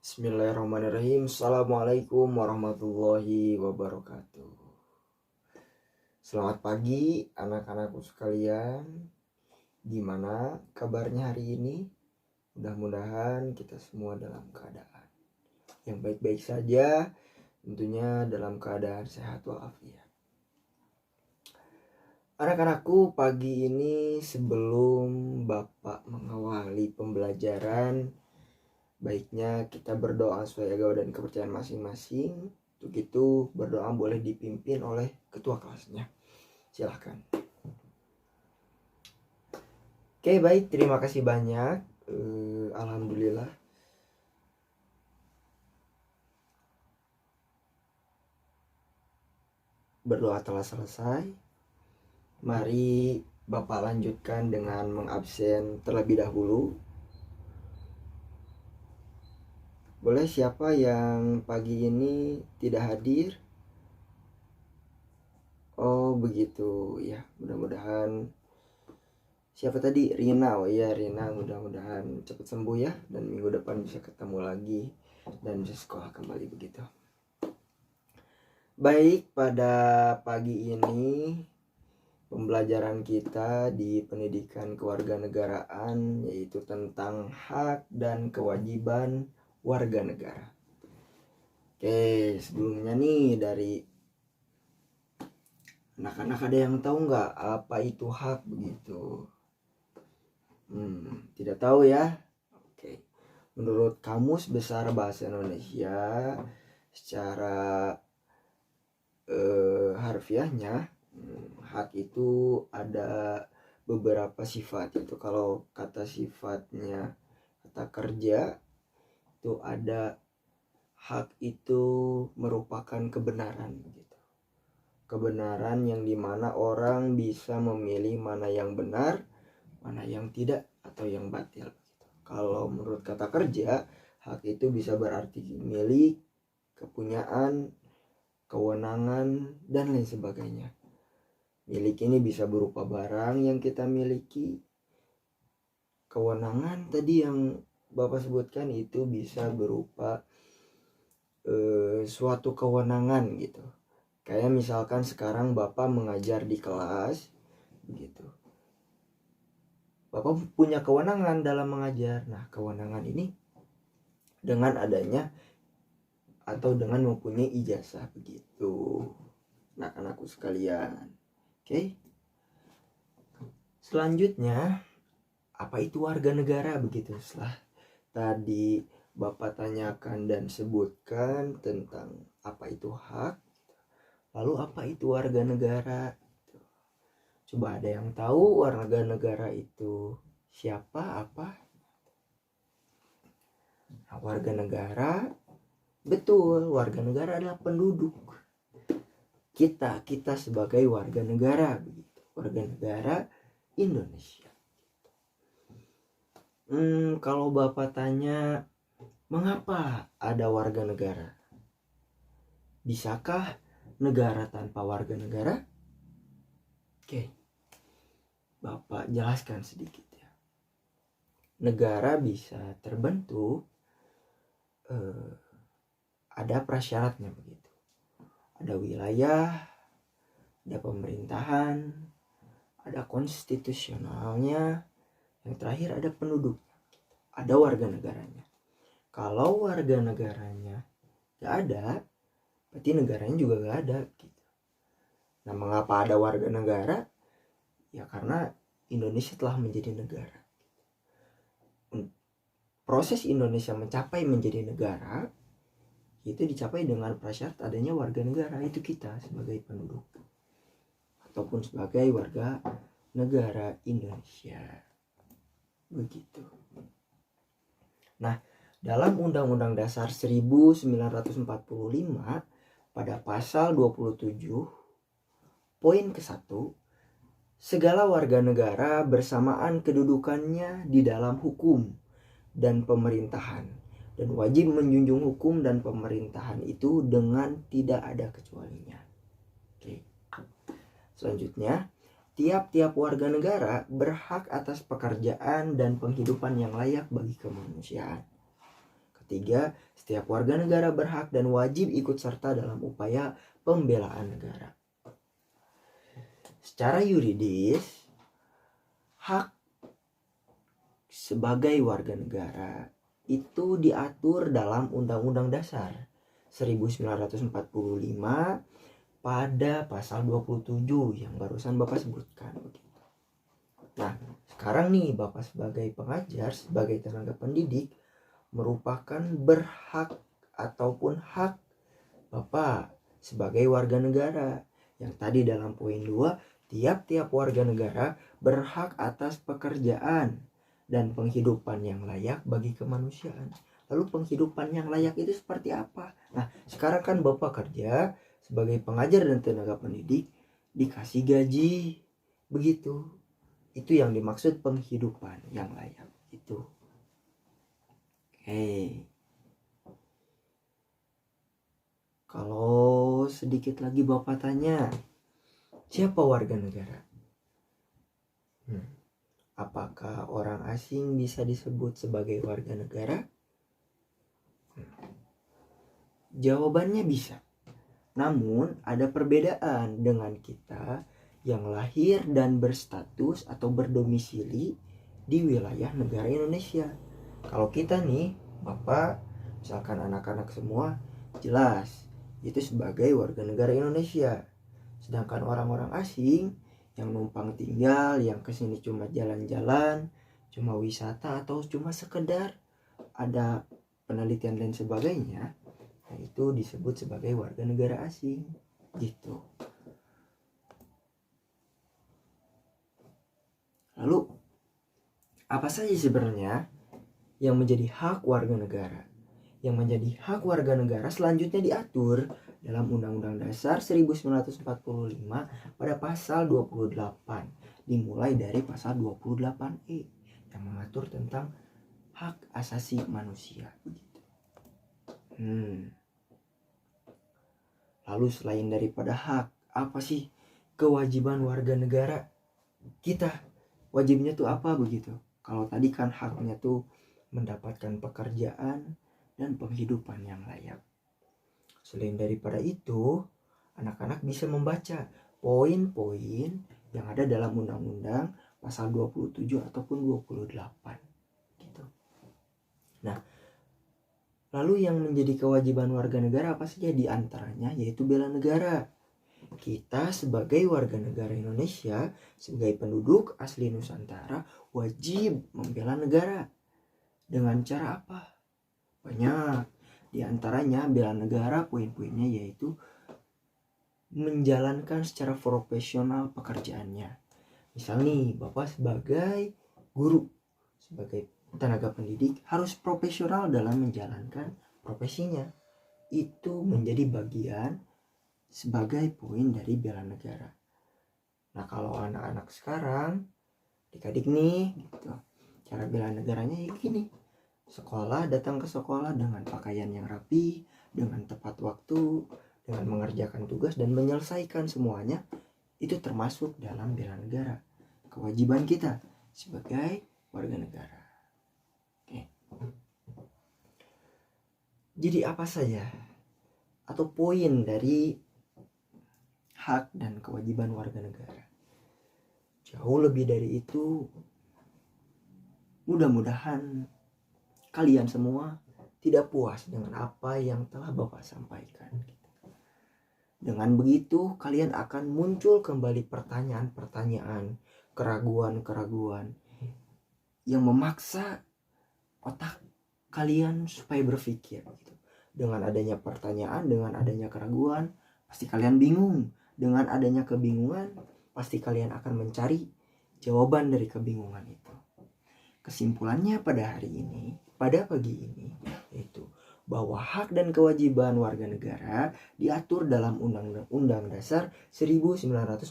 Bismillahirrahmanirrahim. Assalamualaikum warahmatullahi wabarakatuh. Selamat pagi anak-anakku sekalian. Gimana kabarnya hari ini? Mudah-mudahan kita semua dalam keadaan yang baik-baik saja, tentunya dalam keadaan sehat walafiat. Anak-anakku, pagi ini sebelum Bapak mengawali pembelajaran, baiknya kita berdoa sesuai agama dan kepercayaan masing-masing. Untuk itu berdoa boleh dipimpin oleh ketua kelasnya. Silahkan. Oke, baik, terima kasih banyak. Alhamdulillah. Berdoa telah selesai. Mari Bapak lanjutkan dengan mengabsen terlebih dahulu. Boleh siapa yang pagi ini tidak hadir? Oh begitu ya, mudah-mudahan. Siapa tadi? Rina. Oh iya, Rina, mudah-mudahan cepat sembuh ya, dan minggu depan bisa ketemu lagi dan bisa sekolah kembali begitu. Baik, pada pagi ini pembelajaran kita di pendidikan kewarganegaraan yaitu tentang hak dan kewajiban warga negara. Oke, sebelumnya nih dari anak-anak ada yang tahu nggak apa itu hak begitu? Tidak tahu ya? Oke. Menurut Kamus Besar Bahasa Indonesia, secara harfiahnya, hak itu ada beberapa sifat. Itu kalau kata sifatnya, kata kerja itu ada hak itu merupakan kebenaran gitu. Kebenaran yang dimana orang bisa memilih mana yang benar, mana yang tidak, atau yang batil. Kalau menurut kata kerja, hak itu bisa berarti milik, kepunyaan, kewenangan, dan lain sebagainya. Milik ini bisa berupa barang yang kita miliki. Kewenangan tadi yang Bapak sebutkan itu bisa berupa suatu kewenangan gitu. Kayak misalkan sekarang Bapak mengajar di kelas begitu. Bapak punya kewenangan dalam mengajar. Nah, kewenangan ini dengan adanya atau dengan mempunyai ijazah begitu. Anak-anakku sekalian. Oke. Selanjutnya, apa itu warga negara begitu? Setelah tadi Bapak tanyakan dan sebutkan tentang apa itu hak, lalu apa itu warga negara? Coba ada yang tahu warga negara itu siapa, apa? Nah, warga negara, betul, warga negara adalah penduduk. Kita sebagai warga negara begitu. Warga negara Indonesia. Kalau Bapak tanya mengapa ada warga negara? Bisakah negara tanpa warga negara? Oke. Bapak jelaskan sedikit ya. Negara bisa terbentuk ada prasyaratnya begitu. Ada wilayah, ada pemerintahan, ada konstitusionalnya, yang terakhir ada penduduk, ada warga negaranya. Kalau warga negaranya gak ada, berarti negaranya juga gak ada gitu. Nah, mengapa ada warga negara? Ya karena Indonesia telah menjadi negara. Proses Indonesia mencapai menjadi negara itu dicapai dengan prasyarat adanya warga negara, itu kita sebagai penduduk ataupun sebagai warga negara Indonesia begitu. Nah, dalam Undang-Undang Dasar 1945 pada pasal 27 poin ke-1, segala warga negara bersamaan kedudukannya di dalam hukum dan pemerintahan, dan wajib menjunjung hukum dan pemerintahan itu dengan tidak ada kecualinya. Oke. Selanjutnya, tiap-tiap warga negara berhak atas pekerjaan dan penghidupan yang layak bagi kemanusiaan. Ketiga, Setiap warga negara berhak dan wajib ikut serta dalam upaya pembelaan negara. Secara yuridis, hak sebagai warga negara itu diatur dalam Undang-Undang Dasar 1945 pada pasal 27 yang barusan Bapak sebutkan. Nah, sekarang nih Bapak sebagai pengajar, sebagai tenaga pendidik merupakan berhak ataupun hak Bapak sebagai warga negara. Yang tadi dalam poin 2, tiap-tiap warga negara berhak atas pekerjaan dan penghidupan yang layak bagi kemanusiaan. Lalu penghidupan yang layak itu seperti apa? Nah, sekarang kan Bapak kerja sebagai pengajar dan tenaga pendidik, dikasih gaji. Begitu. Itu yang dimaksud penghidupan yang layak. Itu. Oke. Kalau sedikit lagi Bapak tanya, siapa warga negara? Apakah orang asing bisa disebut sebagai warga negara? Jawabannya bisa. Namun ada perbedaan dengan kita yang lahir dan berstatus atau berdomisili di wilayah negara Indonesia. Kalau kita nih, Bapak, misalkan anak-anak semua, jelas itu sebagai warga negara Indonesia. Sedangkan orang-orang asing yang numpang tinggal, yang kesini cuma jalan-jalan, cuma wisata, atau cuma sekedar ada penelitian dan sebagainya, itu disebut sebagai warga negara asing. Gitu. Lalu, apa saja sebenarnya yang menjadi hak warga negara? Yang menjadi hak warga negara selanjutnya diatur dalam Undang-Undang Dasar 1945 pada pasal 28, dimulai dari pasal 28E yang mengatur tentang hak asasi manusia. Lalu selain daripada hak, apa sih kewajiban warga negara kita? Wajibnya tuh apa begitu? Kalau tadi kan haknya tuh mendapatkan pekerjaan dan penghidupan yang layak. Selain daripada itu, anak-anak bisa membaca poin-poin yang ada dalam undang-undang pasal 27 ataupun 28 gitu. Nah, lalu yang menjadi kewajiban warga negara apa saja? Di antaranya yaitu bela negara. Kita sebagai warga negara Indonesia, sebagai penduduk asli Nusantara, wajib membela negara. Dengan cara apa? Banyak. Di antaranya bela negara poin-poinnya yaitu menjalankan secara profesional pekerjaannya. Misal nih, Bapak sebagai guru, sebagai tenaga pendidik harus profesional dalam menjalankan profesinya. Itu menjadi bagian sebagai poin dari bela negara. Nah, kalau anak-anak sekarang, adik-adik nih, gitu, cara bela negaranya ya gini. Sekolah, datang ke sekolah dengan pakaian yang rapi, dengan tepat waktu, dengan mengerjakan tugas dan menyelesaikan semuanya. Itu termasuk dalam bela negara. Kewajiban kita sebagai warga negara. Oke. Jadi apa saja atau poin dari hak dan kewajiban warga negara? Jauh lebih dari itu, mudah-mudahan kalian semua tidak puas dengan apa yang telah Bapak sampaikan. Dengan begitu, kalian akan muncul kembali pertanyaan-pertanyaan, keraguan-keraguan yang memaksa otak kalian supaya berpikir. Dengan adanya pertanyaan, dengan adanya keraguan, pasti kalian bingung. Dengan adanya kebingungan, pasti kalian akan mencari jawaban dari kebingungan itu. Kesimpulannya pada hari ini, pada pagi ini, yaitu bahwa hak dan kewajiban warga negara diatur dalam Undang-Undang Dasar 1945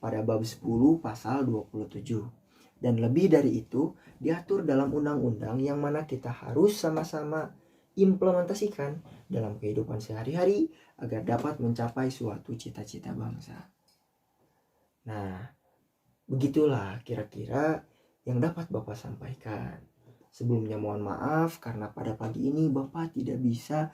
pada bab 10 pasal 27. Dan lebih dari itu, diatur dalam undang-undang yang mana kita harus sama-sama implementasikan dalam kehidupan sehari-hari agar dapat mencapai suatu cita-cita bangsa. Nah, begitulah kira-kira yang dapat Bapak sampaikan. Sebelumnya mohon maaf karena pada pagi ini Bapak tidak bisa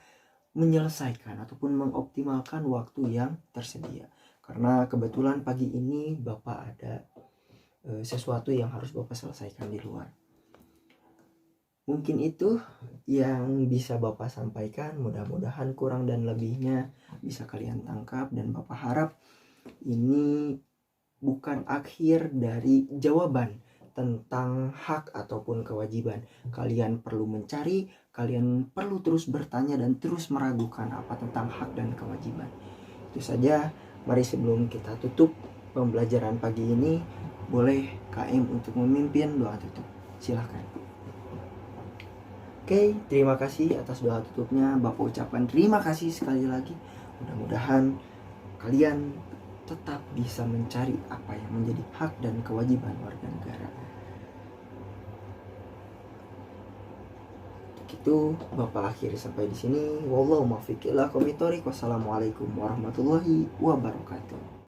menyelesaikan ataupun mengoptimalkan waktu yang tersedia. Karena kebetulan pagi ini Bapak ada sesuatu yang harus Bapak selesaikan di luar. Mungkin itu yang bisa Bapak sampaikan. Mudah-mudahan kurang dan lebihnya bisa kalian tangkap, dan Bapak harap ini bukan akhir dari jawaban tentang hak ataupun kewajiban. Kalian perlu mencari, kalian perlu terus bertanya dan terus meragukan apa tentang hak dan kewajiban. Itu saja. Mari sebelum kita tutup pembelajaran pagi ini, boleh KM untuk memimpin doa tutup. Silahkan. Oke, terima kasih atas doa tutupnya. Bapak ucapkan terima kasih sekali lagi. Mudah-mudahan kalian tetap bisa mencari apa yang menjadi hak dan kewajiban warga negara. Itu Bapak akhiri sampai di sini. Wallahu muwaffiq ila aqwamit thoriq. Wassalamualaikum warahmatullahi wabarakatuh.